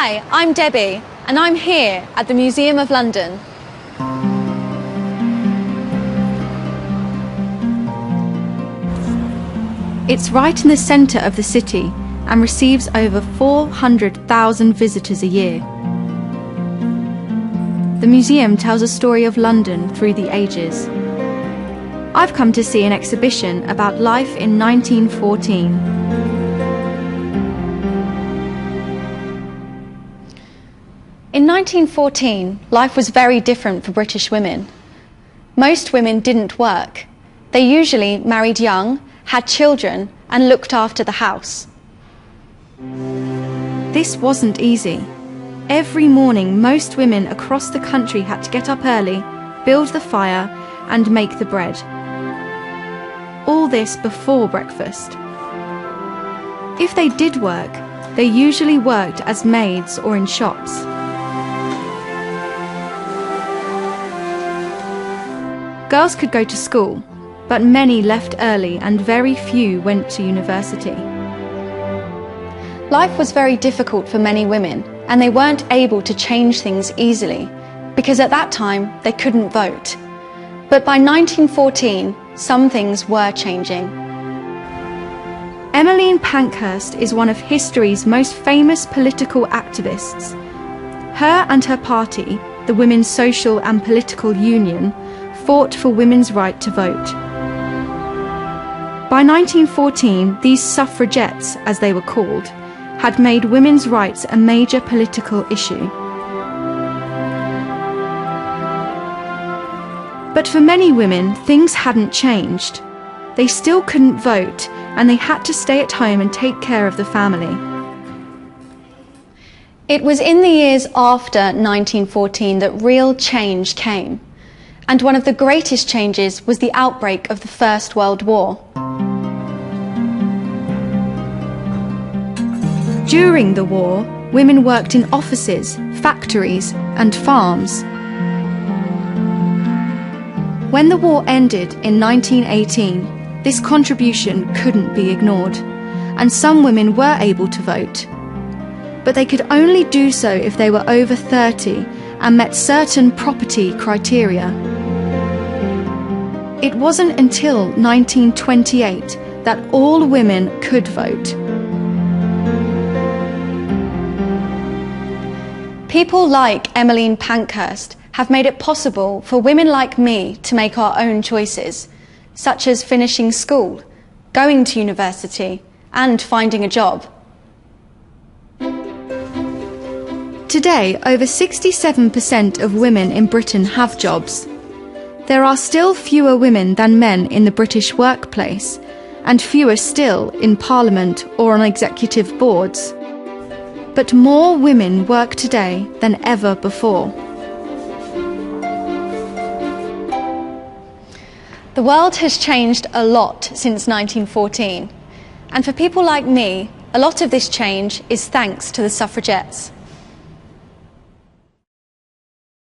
Hi, I'm Debbie, and I'm here at the Museum of London. It's right in the centre of the city and receives over 400,000 visitors a year. The museum tells a story of London through the ages. I've come to see an exhibition about life in 1914. In 1914, life was very different for British women. Most women didn't work. They usually married young, had children, and looked after the house. This wasn't easy. Every morning, most women across the country had to get up early, build the fire, and make the bread. All this before breakfast. If they did work, they usually worked as maids or in shops. Girls could go to school, but many left early and very few went to university. Life was very difficult for many women, and they weren't able to change things easily, because at that time they couldn't vote. But by 1914, some things were changing. Emmeline Pankhurst is one of history's most famous political activists. Her and her party, the Women's Social and Political Union, fought for women's right to vote. By 1914, these suffragettes, as they were called, had made women's rights a major political issue. But for many women, things hadn't changed. They still couldn't vote, and they had to stay at home and take care of the family. It was in the years after 1914 that real change came. And one of the greatest changes was the outbreak of the First World War. During the war, women worked in offices, factories, and farms. When the war ended in 1918, this contribution couldn't be ignored, and some women were able to vote. But they could only do so if they were over 30 and met certain property criteria. It wasn't until 1928 that all women could vote. People like Emmeline Pankhurst have made it possible for women like me to make our own choices, such as finishing school, going to university, and finding a job. Today, over 67% of women in Britain have jobs. There are still fewer women than men in the British workplace, and fewer still in Parliament or on executive boards. But more women work today than ever before. The world has changed a lot since 1914, and for people like me, a lot of this change is thanks to the suffragettes.